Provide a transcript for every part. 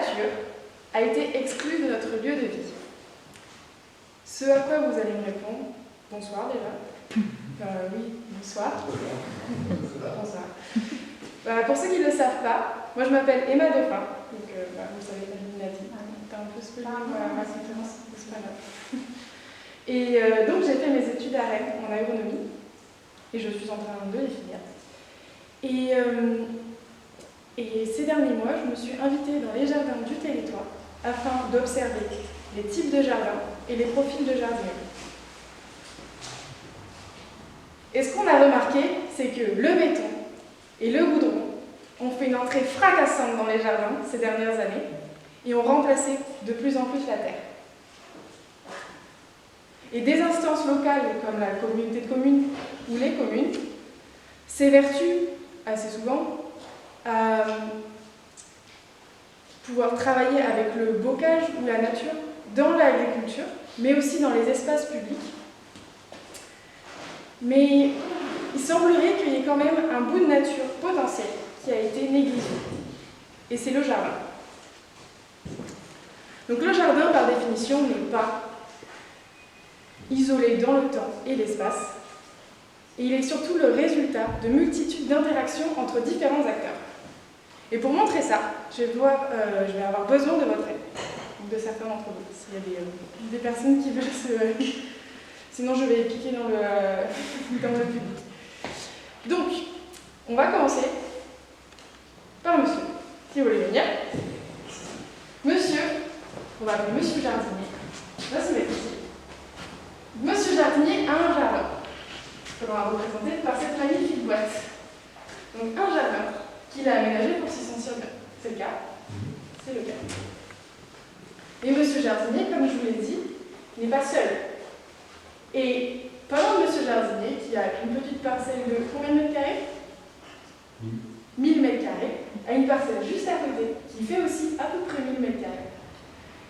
nature a été exclue de notre lieu de vie. Ce à quoi vous allez me répondre, bonsoir déjà. Oui, bonsoir. Bonsoir. Pour ceux qui ne le savent pas, moi je m'appelle Emma Dauphin, donc vous savez, comme il l'a dit, t'as un peu spoilé ma conférence, c'est pas grave. Et donc j'ai fait mes études à Rennes en agronomie, et je suis en train de les finir. Et ces derniers mois, je me suis invitée dans les jardins du territoire afin d'observer les types de jardins et les profils de jardiniers. Et ce qu'on a remarqué, c'est que le béton et le goudron ont fait une entrée fracassante dans les jardins ces dernières années et ont remplacé de plus en plus la terre. Et des instances locales comme la communauté de communes ou les communes s'évertuent assez souvent à pouvoir travailler avec le bocage ou la nature dans l'agriculture, mais aussi dans les espaces publics. Mais il semblerait qu'il y ait quand même un bout de nature potentiel qui a été négligé. Et c'est le jardin. Donc le jardin, par définition, n'est pas isolé dans le temps et l'espace. Et il est surtout le résultat de multitudes d'interactions entre différents acteurs. Et pour montrer ça, je vais avoir besoin de votre aide, de certains d'entre vous, s'il y a des personnes qui veulent se... Sinon, je vais piquer dans le public. Donc, on va commencer par monsieur, si vous voulez venir. Monsieur, on va appeler monsieur jardinier. On va se mettre ici. Monsieur jardinier a un jardin. On va représenter par cette magnifique boîte. Donc, un jardin qu'il a aménagé pour s'y sentir bien. C'est le cas. C'est le cas. Et monsieur jardinier, comme je vous l'ai dit, n'est pas seul. Et pendant monsieur jardinier, qui a une petite parcelle de combien de mètres carrés ? 1000 mètres carrés, a une parcelle juste à côté, qui fait aussi à peu près 1000 mètres carrés.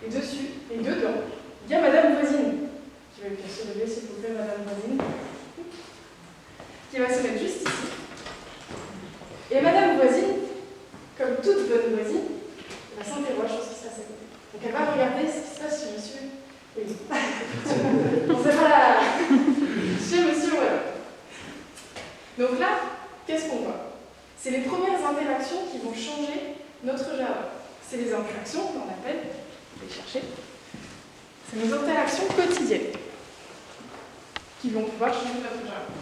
Et dessus, et dedans, il y a madame voisine, qui va bien se lever s'il vous plaît, madame voisine, qui va se mettre juste ici. Et madame voisine, comme toute bonne voisine, elle va s'interroger sur ce qui se passe à côté. Donc elle va regarder ce qui se passe chez monsieur. Oui. On sait pas là. Chez monsieur, voilà. Donc là, qu'est-ce qu'on voit ? C'est les premières interactions qui vont changer notre jardin. C'est les interactions qu'on appelle, je vais chercher, c'est nos interactions quotidiennes qui vont pouvoir changer notre jardin.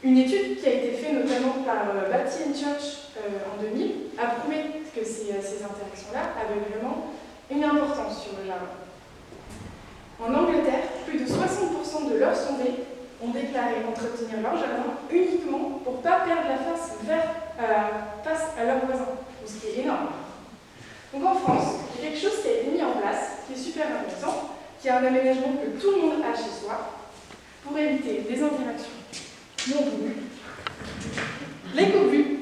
Une étude qui a été faite notamment par Batty & Church en 2000 a prouvé que ces interactions-là avaient vraiment une importance sur le jardin. En Angleterre, plus de 60% de leurs sondés ont déclaré entretenir leur jardin uniquement pour ne pas perdre la face à leurs voisins, ce qui est énorme. Donc en France, il y a quelque chose qui a été mis en place, qui est super intéressant, qui est un aménagement que tout le monde a chez soi, pour éviter des interactions non voulues, les co-vues.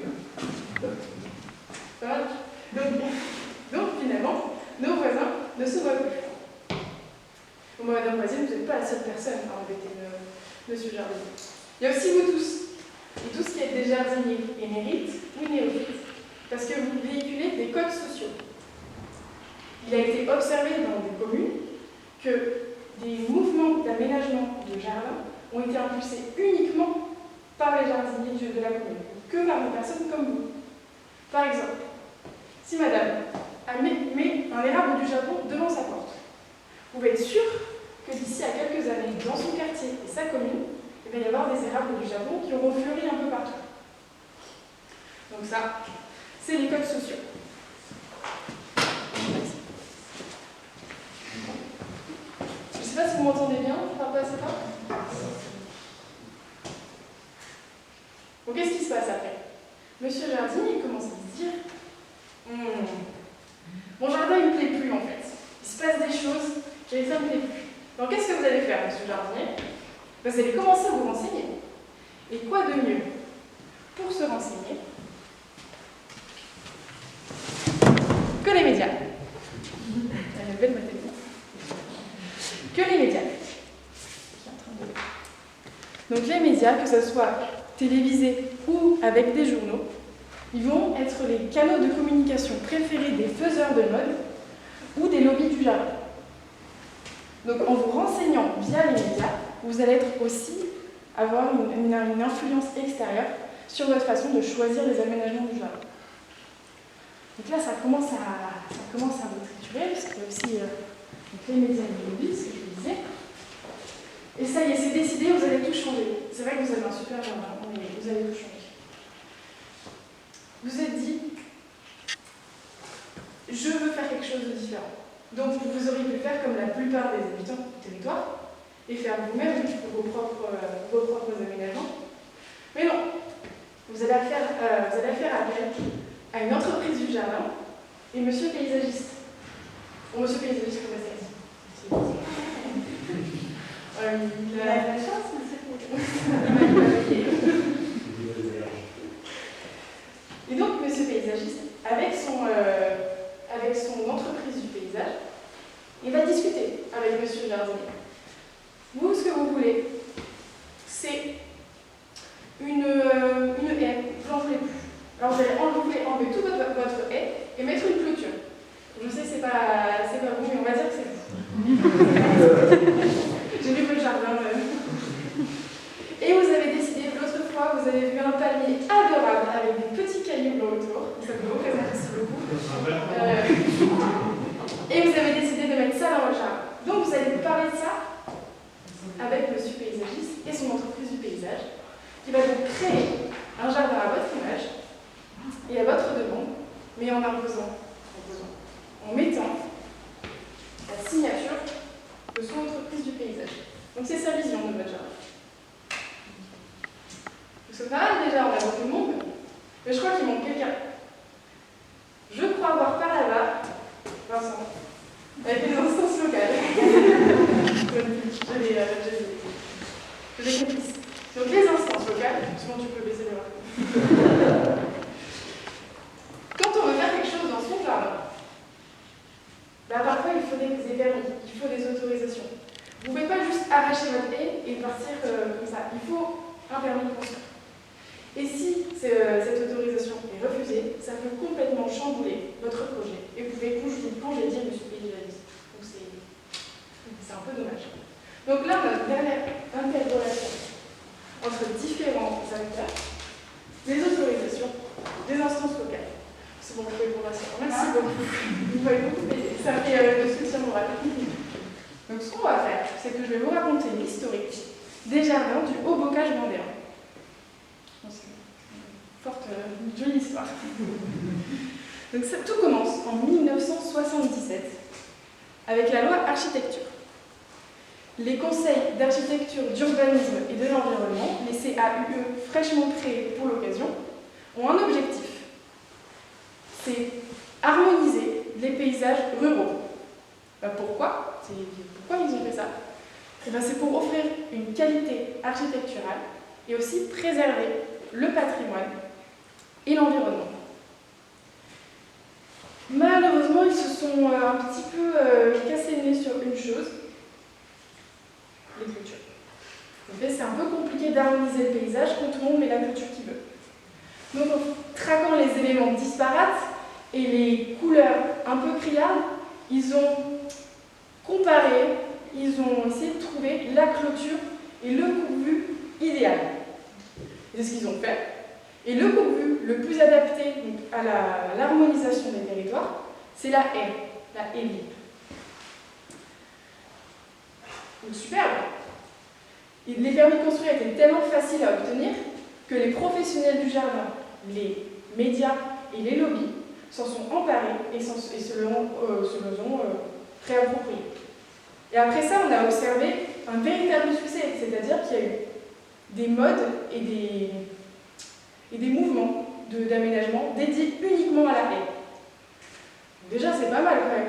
Donc finalement, nos voisins ne se voient plus. Bon, madame voisine, vous n'êtes pas la seule personne à embêter monsieur jardinier. Il y a aussi vous tous qui êtes des jardiniers émérites ou néophytes, parce que vous véhiculez des codes sociaux. Il a été observé dans des communes que des mouvements d'aménagement de jardin ont été impulsés uniquement par les jardiniers de la commune, que par des personnes comme vous. Par exemple, si madame met un érable du Japon devant sa porte, vous pouvez être sûr que d'ici à quelques années, dans son quartier et sa commune, il va y avoir des érables du Japon qui auront fleuri un peu partout. Donc ça, c'est les codes sociaux. Je ne sais pas si vous m'entendez bien, par pas assez fort. Bon, qu'est-ce qui se passe après ? Monsieur jardinier commence à se dire mon jardin il me plaît plus en fait. Il se passe des choses et ça me plaît plus. Donc qu'est-ce que vous allez faire, monsieur jardinier ? Vous allez commencer à vous renseigner. Et quoi de mieux pour se renseigner que les médias ? Elle est belle ma télé. Que les médias. Donc les médias, que ce soit télévisés ou avec des journaux, Ils vont être les canaux de communication préférés des faiseurs de mode ou des lobbies du jardin. Donc en vous renseignant via les médias, vous allez aussi avoir une influence extérieure sur votre façon de choisir les aménagements du jardin. Donc là, ça commence à vous triturer, parce qu'il y a aussi les médias et les lobbies, ce que je vous disais. Et ça y est, c'est décidé, vous allez tout changer. C'est vrai que vous avez un super jardin, mais vous allez tout changer. Vous vous êtes dit, je veux faire quelque chose de différent. Donc vous auriez pu faire comme la plupart des habitants du territoire et faire vous-même vos propres aménagements. Mais non, vous allez faire appel à une entreprise du jardin et monsieur paysagiste. Bon, monsieur paysagiste, comment ça ici? Il a de la chance, monsieur. Et donc, monsieur paysagiste, avec son entreprise du paysage, il va discuter avec monsieur le jardinier. Vous, ce que vous voulez, c'est une haie, vous n'en voulez plus. Alors vous allez enlever toute votre haie et mettre une clôture. Je sais, c'est pas vous, mais on va dire que c'est vous. J'ai vu votre jardin. Et vous avez décidé, l'autre fois, vous avez vu un palmier adorable avec des petits cailloux blancs autour. Ça peut vous représenter beaucoup. Et vous avez décidé de mettre ça dans votre jardin. Donc vous allez parler de ça avec monsieur paysagiste et son entreprise du paysage, qui va donc créer un jardin à votre image et à votre demande, mais en mettant la signature de son entreprise du paysage. Donc c'est sa vision de votre jardin. C'est pas mal déjà, on a beaucoup de monde, mais je crois qu'il manque quelqu'un. Je crois voir par là-bas Vincent, avec les instances locales. J'ai des complices. Donc les instances locales, souvent tu peux baisser les bras. Quand on veut faire quelque chose dans son jardin, parfois il faut des permis, il faut des autorisations. Vous ne pouvez pas juste arracher votre haie et partir comme ça. Il faut un permis de construire. Et si cette autorisation est refusée, ça peut complètement chambouler votre projet et vous pouvez congédier monsieur paysagiste. Donc c'est un peu dommage. Donc là, on a une dernière interrelation entre différents acteurs, les autorisations, des instances locales. C'est bon, vous pouvez pour l'instant. Merci beaucoup. Vous m'avez beaucoup aidé. Ça fait le soutien moral. Donc ce qu'on va faire, c'est que je vais vous raconter l'historique des jardins du Haut-Bocage vendéen. Une jolie histoire. Donc tout commence en 1977 avec la loi architecture. Les conseils d'architecture, d'urbanisme et de l'environnement, les CAUE fraîchement créés pour l'occasion, ont un objectif. C'est harmoniser les paysages ruraux. Pourquoi ils ont fait ça? C'est pour offrir une qualité architecturale et aussi préserver le patrimoine et l'environnement. Malheureusement, ils se sont un petit peu cassés le nez sur une chose, les clôtures. En fait, c'est un peu compliqué d'harmoniser le paysage quand tout le monde met la clôture qu'il veut. Donc, en traquant les éléments disparates et les couleurs un peu criardes, ils ont comparé, ils ont essayé de trouver la clôture et le coupe-vue idéal. C'est ce qu'ils ont fait. Et le coupe-vue le plus adapté à l'harmonisation des territoires, c'est la haie libre. Donc superbe. Les permis de construire étaient tellement faciles à obtenir que les professionnels du jardin, les médias et les lobbies s'en sont emparés et se le ont réapproprié. Et après ça, on a observé un véritable succès, c'est-à-dire qu'il y a eu des modes et des mouvements d'aménagement dédiés uniquement à la haie. Déjà, c'est pas mal quand même,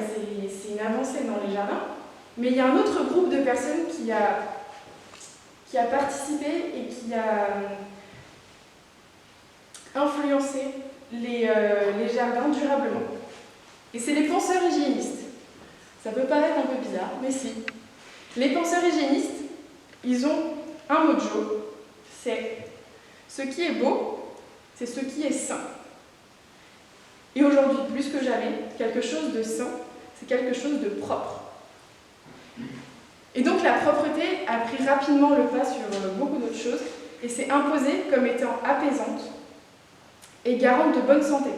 c'est une avancée dans les jardins, mais il y a un autre groupe de personnes qui a participé et qui a influencé les jardins durablement. Et c'est les penseurs hygiénistes. Ça peut paraître un peu bizarre, mais si. Les penseurs hygiénistes, ils ont un mojo, c'est ce qui est beau, c'est ce qui est sain. Et aujourd'hui, plus que jamais, quelque chose de sain, c'est quelque chose de propre. Et donc la propreté a pris rapidement le pas sur beaucoup d'autres choses et s'est imposée comme étant apaisante et garante de bonne santé.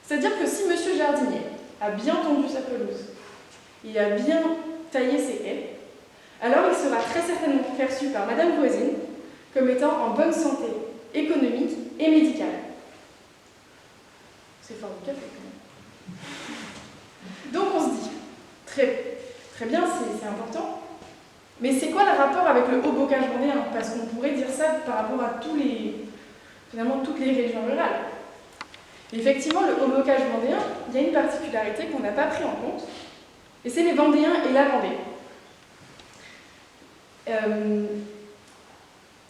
C'est-à-dire que si Monsieur Jardinier a bien tondu sa pelouse, il a bien taillé ses haies, alors il sera très certainement perçu par Madame voisine comme étant en bonne santé économique et médicale. C'est fort du café quand même. Donc on se dit, très bien, c'est important, mais c'est quoi le rapport avec le haut-bocage vendéen? Parce qu'on pourrait dire ça par rapport à finalement toutes les régions rurales. Et effectivement, le haut-bocage vendéen, il y a une particularité qu'on n'a pas pris en compte, et c'est les Vendéens et la Vendée.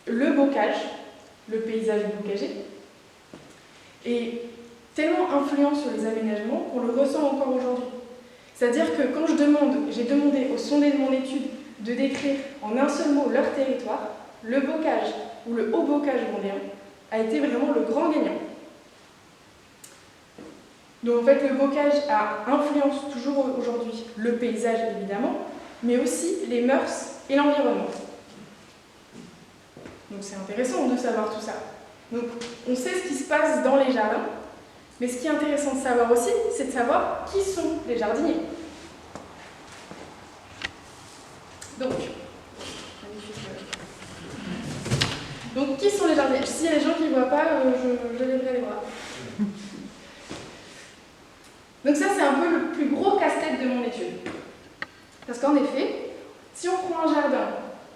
Le bocage, le paysage bocagé, est tellement influent sur les aménagements qu'on le ressent encore aujourd'hui. C'est-à-dire que quand j'ai demandé aux sondés de mon étude de décrire en un seul mot leur territoire, le bocage ou le haut bocage vendéen a été vraiment le grand gagnant. Donc en fait, le bocage influence toujours aujourd'hui le paysage évidemment, mais aussi les mœurs et l'environnement. Donc c'est intéressant de savoir tout ça. Donc on sait ce qui se passe dans les jardins, mais ce qui est intéressant de savoir aussi, c'est de savoir qui sont les jardiniers. Donc qui sont les jardiniers? S'il y a des gens qui ne voient pas, je lèverai les bras. Donc ça, c'est un peu le plus gros casse-tête de mon étude. Parce qu'en effet, si on prend un jardin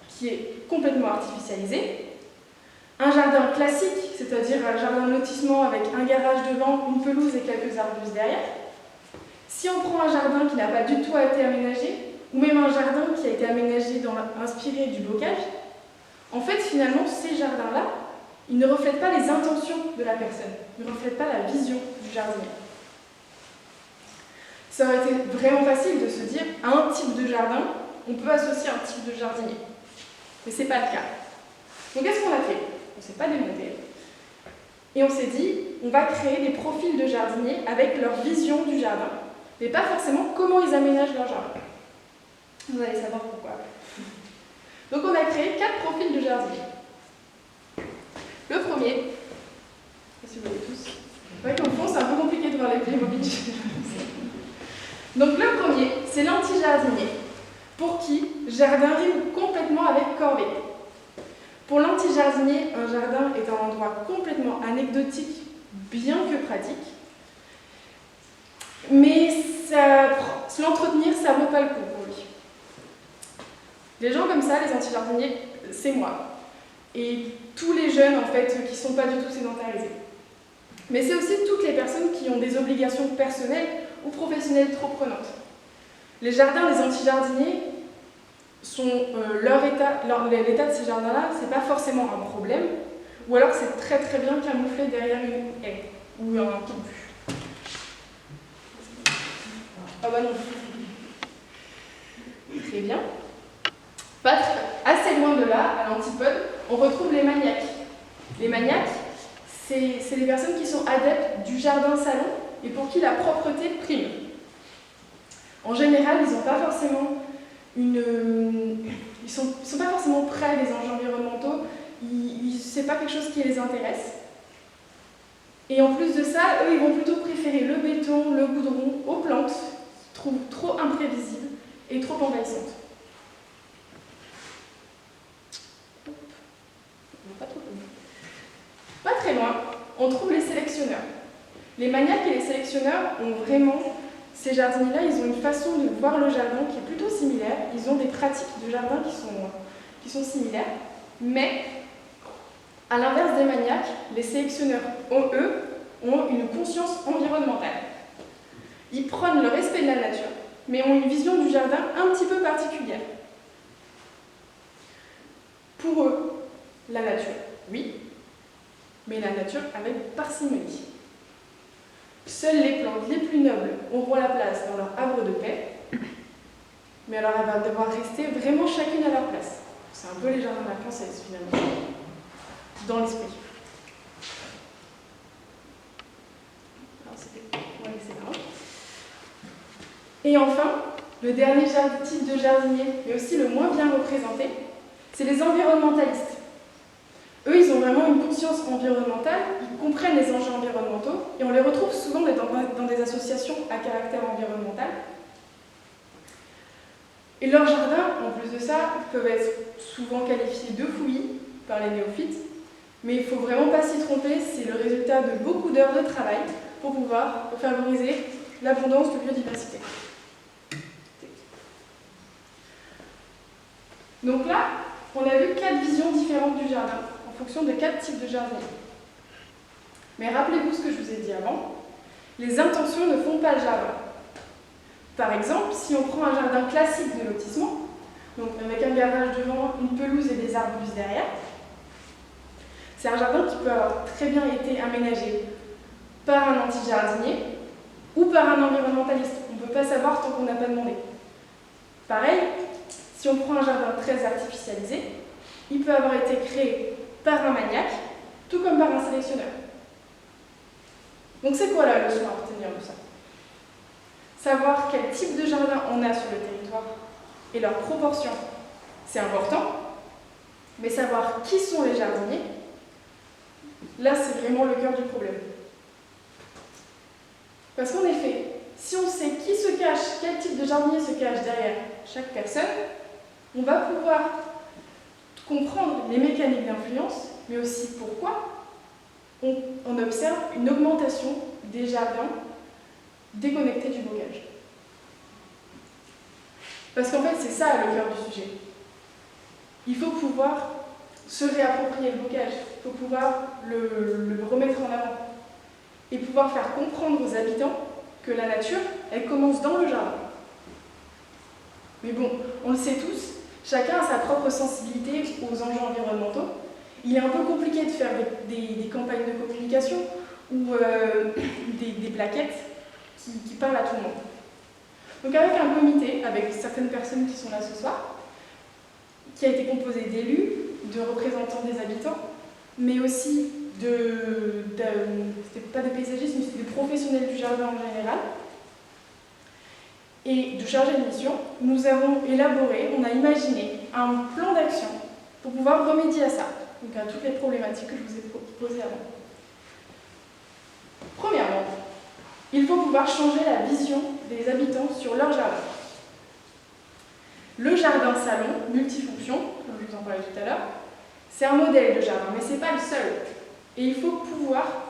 qui est complètement artificialisé, un jardin classique, c'est-à-dire un jardin de lotissement avec un garage devant, une pelouse et quelques arbustes derrière, si on prend un jardin qui n'a pas du tout été aménagé, ou même un jardin qui a été aménagé inspiré du bocage, en fait, finalement, ces jardins-là, ils ne reflètent pas les intentions de la personne, ils ne reflètent pas la vision du jardinier. Ça aurait été vraiment facile de se dire, à un type de jardin, on peut associer un type de jardinier. Mais ce n'est pas le cas. Donc qu'est-ce qu'on a fait? On ne s'est pas démonté. Et on s'est dit, on va créer des profils de jardiniers avec leur vision du jardin, mais pas forcément comment ils aménagent leur jardin. Vous allez savoir pourquoi. Donc on a créé 4 profils de jardiniers. Le premier, si vous voyez tous, c'est vrai qu'au fond c'est un peu compliqué de voir les Playmobil. Donc le premier, c'est l'anti-jardinier, pour qui jardin rime complètement avec corvée. Pour l'anti-jardinier, un jardin est un endroit complètement anecdotique, bien que pratique, mais l'entretenir, ça ne vaut pas le coup pour lui. Les gens comme ça, les anti-jardiniers, c'est moi. Et tous les jeunes, en fait, qui ne sont pas du tout sédentarisés. Mais c'est aussi toutes les personnes qui ont des obligations personnelles ou professionnelles trop prenantes. Les jardins des anti-jardiniers l'état de ces jardins-là, c'est pas forcément un problème, ou alors c'est très très bien camouflé derrière une haie ou un campus. Ah bah non. Très bien. Assez loin de là, à l'antipode, on retrouve les maniaques. Les maniaques, c'est les personnes qui sont adeptes du jardin-salon et pour qui la propreté prime. En général, ils n'ont pas forcément ils sont pas forcément prêts des enjeux environnementaux, c'est pas quelque chose qui les intéresse. Et en plus de ça, eux, ils vont plutôt préférer le béton, le goudron aux plantes, qu'ils trouvent trop imprévisibles et trop envahissantes. Pas très loin, on trouve les sélectionneurs. Les maniaques et les sélectionneurs ont vraiment... Ces jardiniers-là, ils ont une façon de voir le jardin qui est plutôt similaire. Ils ont des pratiques de jardin qui sont similaires. Mais, à l'inverse des maniaques, les sélectionneurs, eux, ont une conscience environnementale. Ils prônent le respect de la nature, mais ont une vision du jardin un petit peu particulière. Pour eux, la nature, oui, mais la nature avec parcimonie. Seules les plantes les plus nobles auront la place dans leur havre de paix, mais alors elles vont devoir rester vraiment chacune à leur place. C'est un peu les jardins de la française finalement, dans l'esprit. Alors c'était Et enfin, le dernier type de jardinier, mais aussi le moins bien représenté, c'est les environnementalistes. Eux, ils ont vraiment une conscience environnementale, ils comprennent les enjeux environnementaux, et on les retrouve souvent dans des associations à caractère environnemental. Et leurs jardins, en plus de ça, peuvent être souvent qualifiés de fouillis par les néophytes, mais il ne faut vraiment pas s'y tromper, c'est le résultat de beaucoup d'heures de travail pour pouvoir favoriser l'abondance de biodiversité. Donc là, on a vu 4 visions différentes du jardin, en fonction de 4 types de jardiniers. Mais rappelez-vous ce que je vous ai dit avant, les intentions ne font pas le jardin. Par exemple, si on prend un jardin classique de lotissement, donc avec un garage devant, une pelouse et des arbustes derrière, c'est un jardin qui peut avoir très bien été aménagé par un anti-jardinier ou par un environnementaliste. On ne peut pas savoir tant qu'on n'a pas demandé. Pareil, si on prend un jardin très artificialisé, il peut avoir été créé par un maniaque, tout comme par un sélectionneur. Donc c'est quoi la leçon à retenir de ça? Savoir quel type de jardin on a sur le territoire et leurs proportions, c'est important, mais savoir qui sont les jardiniers, là c'est vraiment le cœur du problème. Parce qu'en effet, si on sait qui se cache, quel type de jardinier se cache derrière chaque personne, on va pouvoir comprendre les mécaniques d'influence, mais aussi pourquoi on observe une augmentation des jardins déconnectés du bocage. Parce qu'en fait, c'est ça le cœur du sujet. Il faut pouvoir se réapproprier le bocage, il faut pouvoir le remettre en avant et pouvoir faire comprendre aux habitants que la nature, elle commence dans le jardin. Mais bon, on le sait tous, chacun a sa propre sensibilité aux enjeux environnementaux. Il est un peu compliqué de faire des campagnes de communication ou des plaquettes qui parlent à tout le monde. Donc avec un comité, avec certaines personnes qui sont là ce soir, qui a été composé d'élus, de représentants des habitants, mais aussi c'était pas des paysagistes, mais c'était des professionnels du jardin en général, et de chargés de mission, nous avons élaboré, on a imaginé un plan d'action pour pouvoir remédier à ça, donc à toutes les problématiques que je vous ai posées avant. Premièrement, il faut pouvoir changer la vision des habitants sur leur jardin. Le jardin-salon, multifonction, comme je vous en parlais tout à l'heure, c'est un modèle de jardin, mais ce n'est pas le seul. Et il faut pouvoir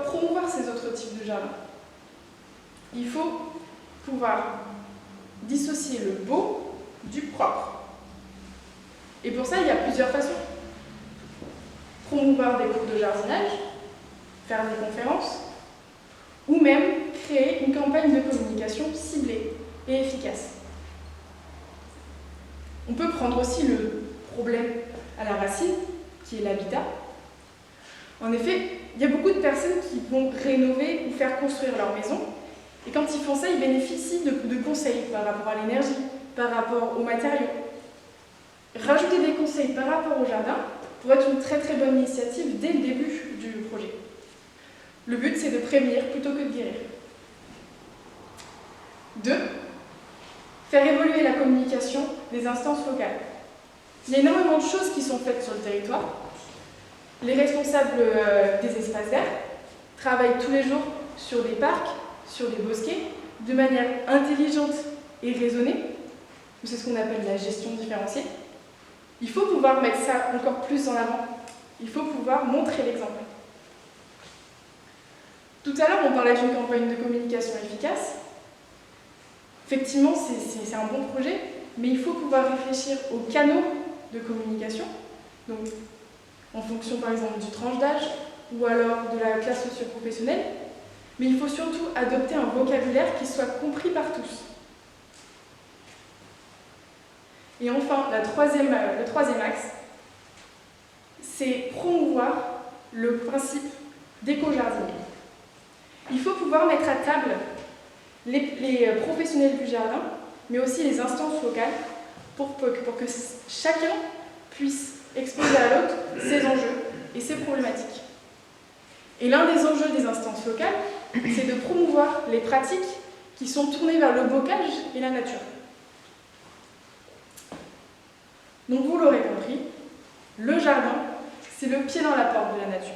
promouvoir ces autres types de jardins. Il faut pouvoir dissocier le beau du propre. Et pour ça, il y a plusieurs façons. Promouvoir des cours de jardinage, faire des conférences, ou même créer une campagne de communication ciblée et efficace. On peut prendre aussi le problème à la racine, qui est l'habitat. En effet, il y a beaucoup de personnes qui vont rénover ou faire construire leur maison, et quand ils font ça, ils bénéficient de conseils par rapport à l'énergie, par rapport aux matériaux. Rajouter des conseils par rapport au jardin pourrait être une très très bonne initiative dès le début du projet. Le but, c'est de prévenir plutôt que de guérir. 2. Faire évoluer la communication des instances locales. Il y a énormément de choses qui sont faites sur le territoire. Les responsables des espaces verts travaillent tous les jours sur des parcs, sur des bosquets, de manière intelligente et raisonnée. C'est ce qu'on appelle la gestion différenciée. Il faut pouvoir mettre ça encore plus en avant. Il faut pouvoir montrer l'exemple. Tout à l'heure, on parlait d'une campagne de communication efficace. Effectivement, c'est un bon projet, mais il faut pouvoir réfléchir aux canaux de communication, donc en fonction par exemple du tranche d'âge ou alors de la classe socio-professionnelle, mais il faut surtout adopter un vocabulaire qui soit compris par tous. Et enfin, le troisième axe, c'est promouvoir le principe d'éco-jardinier. Il faut pouvoir mettre à table les professionnels du jardin, mais aussi les instances locales, pour que chacun puisse exposer à l'autre ses enjeux et ses problématiques. Et l'un des enjeux des instances locales, c'est de promouvoir les pratiques qui sont tournés vers le bocage et la nature. Donc vous l'aurez compris, le jardin, c'est le pied dans la porte de la nature.